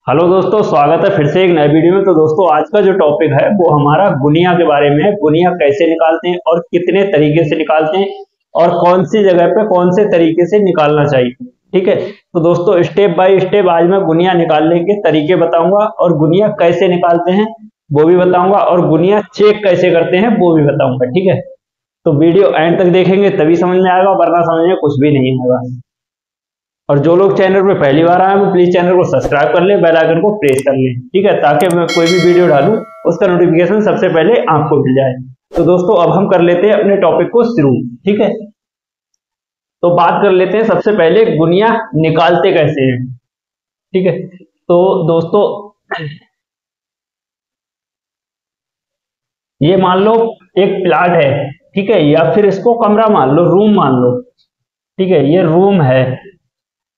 Hello दोस्तों, स्वागत है फिर से एक नए वीडियो में। तो दोस्तों, आज का जो टॉपिक है वो हमारा गुनिया के बारे में है। गुनिया कैसे निकालते हैं और कितने तरीके से निकालते हैं और कौन सी जगह पे कौन से तरीके से निकालना चाहिए। ठीक है, तो दोस्तों स्टेप बाय स्टेप आज मैं गुनिया निकालने के तरीके बताऊंगा और गुनिया कैसे निकालते हैं वो भी बताऊंगा और गुनिया चेक कैसे करते हैं वो भी बताऊंगा। ठीक है, तो वीडियो एंड तक देखेंगे तभी समझ में आएगा, वरना समझ में कुछ भी नहीं आएगा। और जो लोग चैनल पे पहली बार आए वो प्लीज चैनल को सब्सक्राइब कर ले, बेल आइकन को प्रेस कर ले। ठीक है, ताकि मैं कोई भी वीडियो डालूं उसका नोटिफिकेशन सबसे पहले आपको मिल जाए। तो दोस्तों, अब हम कर लेते हैं अपने टॉपिक को शुरू। ठीक है, तो बात कर लेते हैं सबसे पहले गुनिया निकालते कैसे हैं। ठीक है, तो दोस्तों ये मान लो एक प्लाट है। ठीक है, या फिर इसको कमरा मान लो, रूम मान लो। ठीक है, ये रूम है,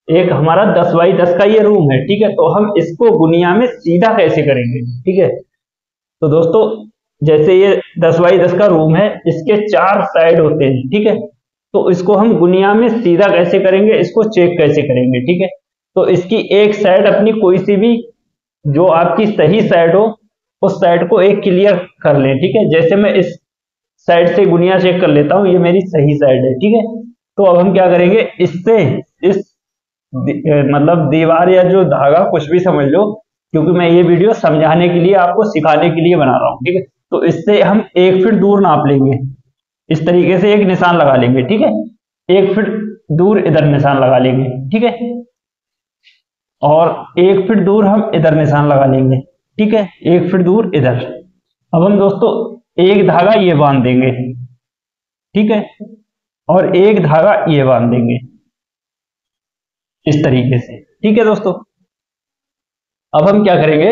एक हमारा 10 बाई 10 का ये रूम है। ठीक है, तो हम इसको गुनिया में सीधा कैसे करेंगे। ठीक है, तो दोस्तों जैसे ये 10 बाई 10 का रूम है, इसके 4 साइड होते हैं। ठीक है, तो इसको हम गुनिया में सीधा कैसे करेंगे, इसको चेक कैसे करेंगे। ठीक है, तो इसकी एक साइड अपनी कोई सी भी जो आपकी सही साइड हो उस साइड को एक क्लियर कर लें। ठीक है, जैसे मैं इस साइड से गुनिया चेक कर लेता हूं, ये मेरी सही साइड है। ठीक है, तो अब हम क्या करेंगे, इससे इस मतलब दीवार या जो धागा कुछ भी समझ लो, क्योंकि मैं ये वीडियो समझाने के लिए आपको सिखाने के लिए बना रहा हूँ। ठीक है, तो इससे हम 1 फीट दूर नाप लेंगे, इस तरीके से एक निशान लगा लेंगे। ठीक है, 1 फीट दूर इधर निशान लगा लेंगे। ठीक है, और 1 फीट दूर हम इधर निशान लगा लेंगे। ठीक है, 1 फीट दूर इधर। अब हम दोस्तों एक धागा ये बांध देंगे। ठीक है, और एक धागा ये बांध देंगे इस तरीके से। ठीक है दोस्तों, अब हम क्या करेंगे,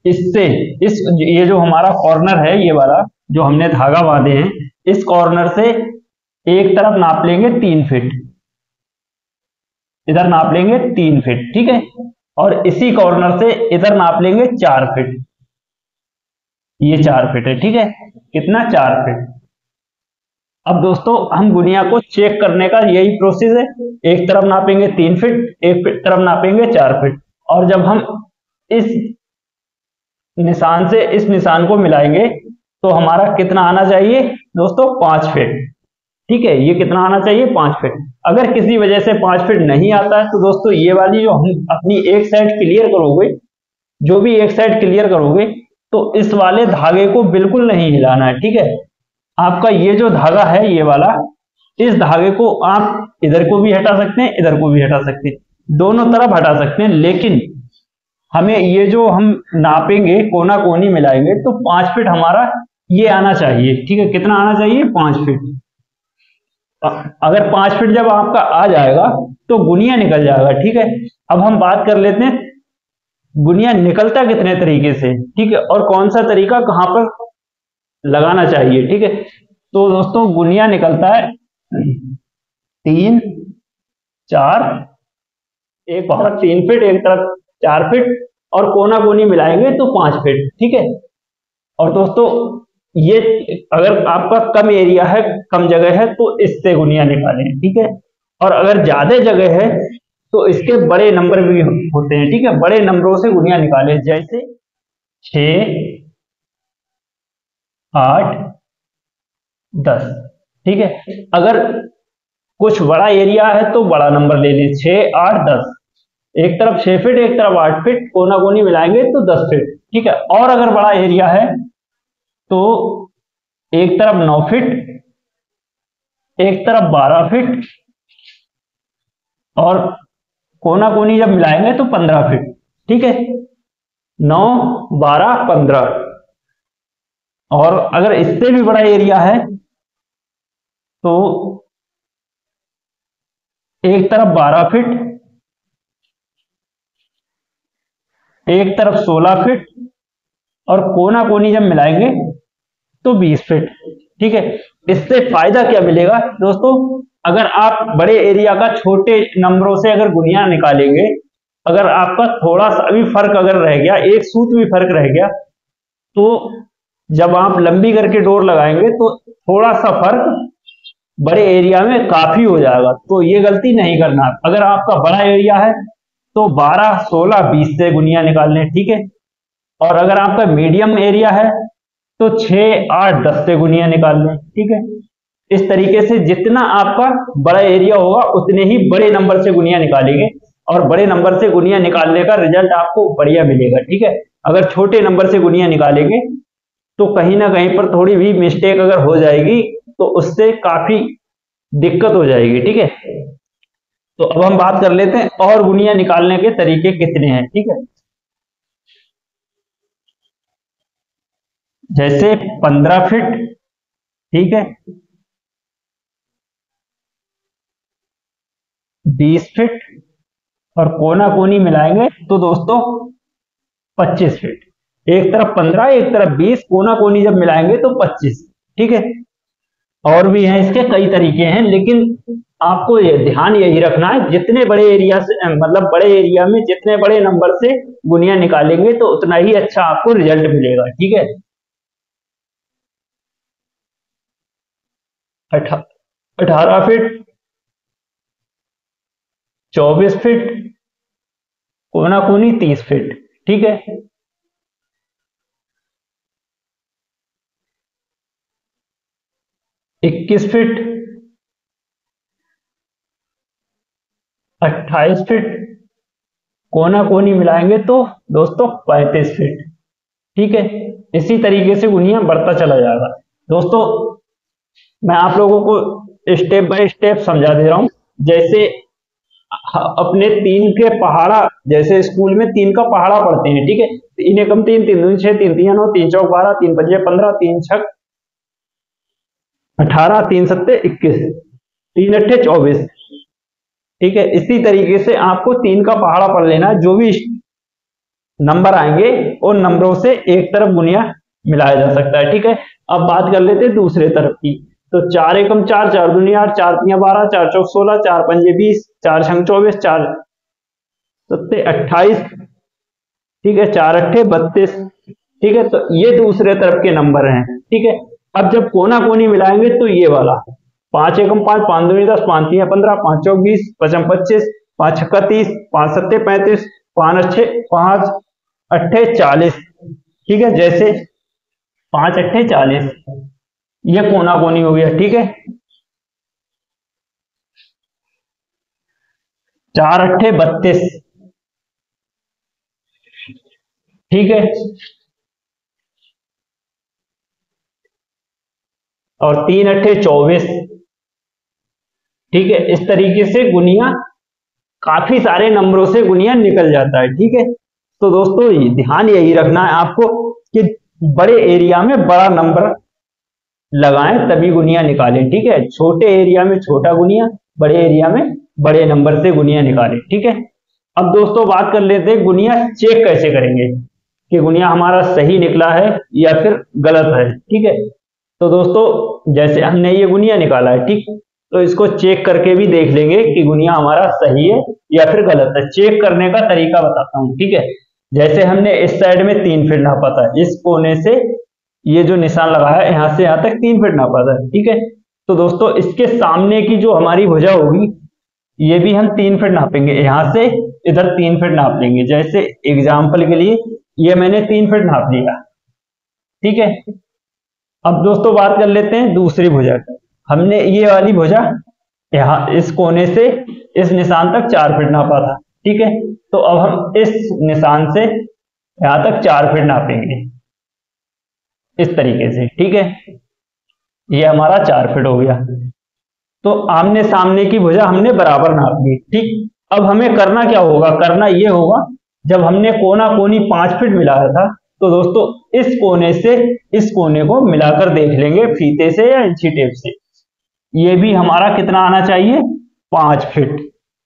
इससे इस ये जो हमारा कॉर्नर है, ये वाला जो हमने धागा बांधे हैं, इस कॉर्नर से एक तरफ नाप लेंगे 3 फीट, इधर नाप लेंगे 3 फीट। ठीक है, और इसी कॉर्नर से इधर नाप लेंगे 4 फीट, ये 4 फीट है। ठीक है, कितना, 4 फीट। अब दोस्तों हम गुनिया को चेक करने का यही प्रोसेस है, एक तरफ नापेंगे 3 फीट, एक तरफ नापेंगे 4 फीट, और जब हम इस निशान से इस निशान को मिलाएंगे तो हमारा कितना आना चाहिए दोस्तों, 5 फीट। ठीक है, ये कितना आना चाहिए, 5 फीट। अगर किसी वजह से 5 फीट नहीं आता है तो दोस्तों ये वाली जो हम अपनी एक साइड क्लियर करोगे, जो भी एक साइड क्लियर करोगे, तो इस वाले धागे को बिल्कुल नहीं हिलाना है। ठीक है, आपका ये जो धागा है ये वाला, इस धागे को आप इधर को भी हटा सकते हैं, इधर को भी हटा सकते हैं, दोनों तरफ हटा सकते हैं, लेकिन हमें ये जो हम नापेंगे कोना कोनी मिलाएंगे तो 5 फीट हमारा ये आना चाहिए। ठीक है, कितना आना चाहिए, 5 फीट। अगर 5 फीट जब आपका आ जाएगा तो गुनिया निकल जाएगा। ठीक है, अब हम बात कर लेते हैं गुनिया निकलता कितने तरीके से। ठीक है, और कौन सा तरीका कहां पर लगाना चाहिए। ठीक है, तो दोस्तों गुनिया निकलता है 3 4, एक तरफ 3 फीट, एक तरफ 4 फीट, और कोना कोनी मिलाएंगे तो 5 फीट। ठीक है, और दोस्तों ये अगर आपका कम एरिया है, कम जगह है, तो इससे गुनिया निकालें। ठीक है, और अगर ज्यादा जगह है तो इसके बड़े नंबर भी होते हैं। ठीक है, बड़े नंबरों से गुनिया निकालें, जैसे 6 8 10। ठीक है, अगर कुछ बड़ा एरिया है तो बड़ा नंबर ले लें, 6 8 10, एक तरफ 6 फीट, एक तरफ 8 फीट, कोना कोनी मिलाएंगे तो 10 फीट। ठीक है, और अगर बड़ा एरिया है तो एक तरफ 9 फीट, एक तरफ 12 फीट, और कोना कोनी जब मिलाएंगे तो 15 फीट। ठीक है, 9 12 15। और अगर इससे भी बड़ा एरिया है तो एक तरफ 12 फीट, एक तरफ 16 फीट, और कोना कोनी जब मिलाएंगे तो 20 फीट। ठीक है, इससे फायदा क्या मिलेगा दोस्तों, अगर आप बड़े एरिया का छोटे नंबरों से अगर गुनिया निकालेंगे, अगर आपका थोड़ा सा भी फर्क अगर रह गया, एक सूत भी फर्क रह गया, तो जब आप लंबी करके डोर लगाएंगे तो थोड़ा सा फर्क बड़े एरिया में काफी हो जाएगा। तो ये गलती नहीं करना। अगर आपका बड़ा एरिया है तो 12, 16, 20 से गुनिया निकाल लें, ठीक है। और अगर आपका मीडियम एरिया है तो 6, 8, 10 से गुनिया निकाल लें, ठीक है। इस तरीके से जितना आपका बड़ा एरिया होगा उतने ही बड़े नंबर से गुनिया निकालेंगे, और बड़े नंबर से गुनिया निकालने का रिजल्ट आपको बढ़िया मिलेगा, ठीक है। अगर छोटे नंबर से गुनिया निकालेंगे तो कहीं ना कहीं पर थोड़ी भी मिस्टेक अगर हो जाएगी तो उससे काफी दिक्कत हो जाएगी, ठीक है। तो अब हम बात कर लेते हैं और गुनिया निकालने के तरीके कितने हैं, ठीक है। जैसे 15 फीट, ठीक है, 20 फीट, और कोना कोनी मिलाएंगे तो दोस्तों 25 फीट। एक तरफ 15, एक तरफ 20, कोना कोनी जब मिलाएंगे तो 25, ठीक है। और भी हैं, इसके कई तरीके हैं, लेकिन आपको ये ध्यान यही रखना है, जितने बड़े एरिया से मतलब बड़े एरिया में जितने बड़े नंबर से गुनिया निकालेंगे तो उतना ही अच्छा आपको रिजल्ट मिलेगा, ठीक है। 18 फीट, 24 फीट, कोना कोनी 30 फीट, ठीक है। 21 फीट, 28 फीट, कोना कोनी मिलाएंगे तो दोस्तों 35 फीट, ठीक है। इसी तरीके से गुनिया बढ़ता चला जाएगा। दोस्तों मैं आप लोगों को स्टेप बाय स्टेप समझा दे रहा हूं। जैसे अपने 3 के पहाड़ा, जैसे स्कूल में 3 का पहाड़ा पढ़ते हैं, ठीक है। 3 एकम 3, 3 दूनी 6, 3 तिया 9, 3 चौक 12, 3 पंजे 15, 3 छक 18, 3 सत्ते 21, 3 अट्ठे 24, ठीक है। इसी तरीके से आपको 3 का पहाड़ा पढ़ लेना है। जो भी नंबर आएंगे उन नंबरों से एक तरफ गुनिया मिलाया जा सकता है, ठीक है। अब बात कर लेते हैं दूसरे तरफ की। तो 4 एकम 4, 4 दूनी 8, 4 तिया 12, 4 चौक 16, 4 पंजे 20, 4 छंग 24, 4 सत्ते 28, ठीक है, 4 अट्ठे 32, ठीक है। तो ये दूसरे तरफ के नंबर हैं, ठीक है। अब जब कोना कोनी मिलाएंगे तो ये वाला 5 एकम 5, 5 दूनी 10, 5 तिया 15, 5 चौक 20, 5 25, 5 छक्का 30, 5 सत्ते 35, 5 अट्ठे 40, ठीक है। जैसे 5 अट्ठे 40, ये कोना कोनी हो गया, ठीक है। 4 अट्ठे 32, ठीक है। और 3 अट्ठे 24, ठीक है। इस तरीके से गुनिया काफी सारे नंबरों से गुनिया निकल जाता है, ठीक है। तो दोस्तों ध्यान यही रखना है आपको कि बड़े एरिया में बड़ा नंबर लगाएं तभी गुनिया निकालें, ठीक है। छोटे एरिया में छोटा गुनिया, बड़े एरिया में बड़े नंबर से गुनिया निकालें, ठीक है। अब दोस्तों बात कर लेते हैं गुनिया चेक कैसे करेंगे कि गुनिया हमारा सही निकला है या फिर गलत है, ठीक है। तो दोस्तों जैसे हमने ये गुनिया निकाला है, ठीक, तो इसको चेक करके भी देख लेंगे कि गुनिया हमारा सही है या फिर गलत है। चेक करने का तरीका बताता हूं, ठीक है। जैसे हमने इस साइड में 3 फीट नापा था, इस कोने से ये जो निशान लगाया है यहां से यहां तक 3 फीट नापा था, ठीक है। तो दोस्तों इसके सामने की जो हमारी भुजा होगी ये भी हम 3 फीट नापेंगे, यहां से इधर 3 फीट नाप लेंगे। जैसे एग्जाम्पल के लिए ये मैंने 3 फीट नाप लिया, ठीक है। अब दोस्तों बात कर लेते हैं दूसरी भुजा की। हमने ये वाली भुजा यहाँ इस कोने से इस निशान तक 4 फीट नापा था, ठीक है। तो अब हम इस निशान से यहां तक 4 फीट नापेंगे इस तरीके से, ठीक है। ये हमारा 4 फीट हो गया। तो आमने सामने की भुजा हमने बराबर नाप ली, ठीक। अब हमें करना क्या होगा, करना ये होगा, जब हमने कोना कोनी 5 फीट मिलाया था तो दोस्तों इस कोने से इस कोने को मिलाकर देख लेंगे फीते से या इंची टेप से। ये भी हमारा कितना आना चाहिए, 5 फीट।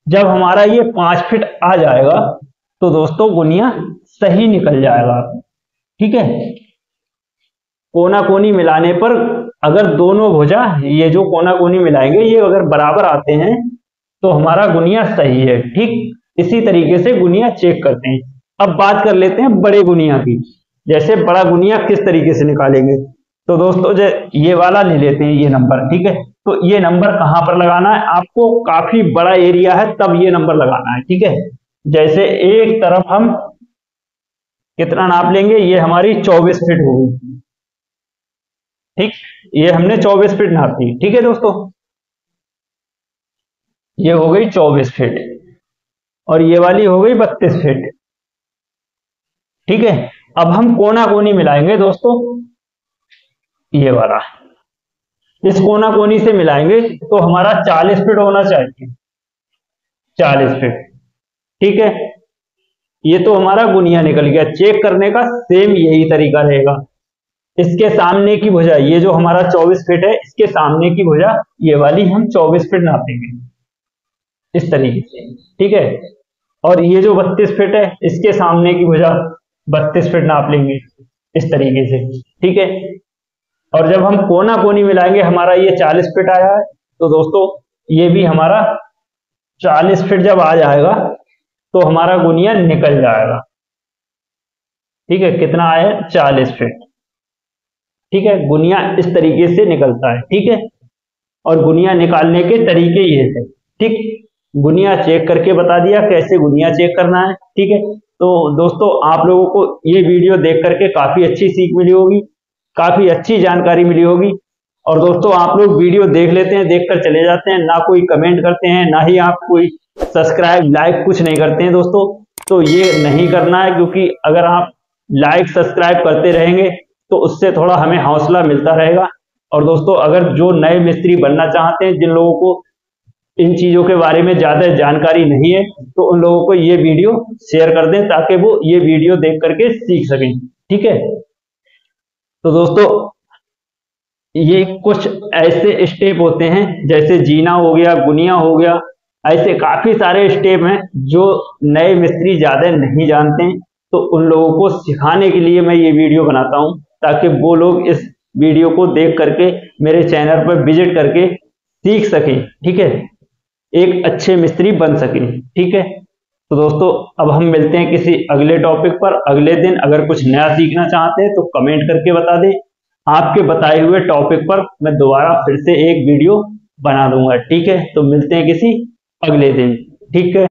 जब हमारा ये 5 फीट आ जाएगा तो दोस्तों गुनिया सही निकल जाएगा, ठीक है। कोना कोनी मिलाने पर अगर दोनों भुजा ये जो कोना कोनी मिलाएंगे ये अगर बराबर आते हैं तो हमारा गुनिया सही है, ठीक। इसी तरीके से गुनिया चेक करते हैं। अब बात कर लेते हैं बड़े गुनिया की। जैसे बड़ा गुनिया किस तरीके से निकालेंगे, तो दोस्तों ये वाला ले लेते हैं, ये नंबर, ठीक है। तो ये नंबर कहां पर लगाना है, आपको काफी बड़ा एरिया है तब ये नंबर लगाना है, ठीक है। जैसे एक तरफ हम कितना नाप लेंगे, ये हमारी 24 फीट होगी, ठीक, ये हमने 24 फीट नापी, ठीक है दोस्तों, ये हो गई 24 फीट और ये वाली हो गई 32 फीट, ठीक है। अब हम कोना कोनी मिलाएंगे दोस्तों, ये वाला, इस कोना कोनी से मिलाएंगे तो हमारा 40 फीट होना चाहिए, 40 फीट, ठीक है। ये तो हमारा गुनिया निकल गया। चेक करने का सेम यही तरीका रहेगा। इसके सामने की भुजा, ये जो हमारा 24 फीट है, इसके सामने की भुजा ये वाली हम 24 फीट नापेंगे इस तरीके से, ठीक है। और ये जो 32 फीट है, इसके सामने की भुजा 32 फीट नाप लेंगे इस तरीके से, ठीक है। और जब हम कोना कोनी मिलाएंगे, हमारा ये 40 फीट आया है, तो दोस्तों ये भी हमारा 40 फीट जब आ जाएगा तो हमारा गुनिया निकल जाएगा, ठीक है। कितना आया, 40 फीट, ठीक है। गुनिया इस तरीके से निकलता है, ठीक है। और गुनिया निकालने के तरीके ये थे, ठीक। गुनिया चेक करके बता दिया कैसे गुनिया चेक करना है, ठीक है। तो दोस्तों आप लोगों को ये वीडियो देख करके काफी अच्छी सीख मिली होगी, काफी अच्छी जानकारी मिली होगी। और दोस्तों आप लोग वीडियो देख लेते हैं, देखकर चले जाते हैं, ना कोई कमेंट करते हैं, ना ही आप कोई सब्सक्राइब लाइक कुछ नहीं करते हैं दोस्तों। तो ये नहीं करना है, क्योंकि अगर आप लाइक सब्सक्राइब करते रहेंगे तो उससे थोड़ा हमें हौसला मिलता रहेगा। और दोस्तों अगर जो नए मिस्त्री बनना चाहते हैं, जिन लोगों को इन चीजों के बारे में ज्यादा जानकारी नहीं है, तो उन लोगों को ये वीडियो शेयर कर दें ताकि वो ये वीडियो देख करके सीख सकें, ठीक है। तो दोस्तों ये कुछ ऐसे स्टेप होते हैं, जैसे जीना हो गया, गुनिया हो गया, ऐसे काफी सारे स्टेप हैं जो नए मिस्त्री ज्यादा नहीं जानते हैं। तो उन लोगों को सिखाने के लिए मैं ये वीडियो बनाता हूं, ताकि वो लोग इस वीडियो को देख करके मेरे चैनल पर विजिट करके सीख सकें, ठीक है, एक अच्छे मिस्त्री बन सकें, ठीक है। तो दोस्तों अब हम मिलते हैं किसी अगले टॉपिक पर अगले दिन। अगर कुछ नया सीखना चाहते हैं तो कमेंट करके बता दें, आपके बताए हुए टॉपिक पर मैं दोबारा फिर से एक वीडियो बना दूंगा, ठीक है। तो मिलते हैं किसी अगले दिन, ठीक है।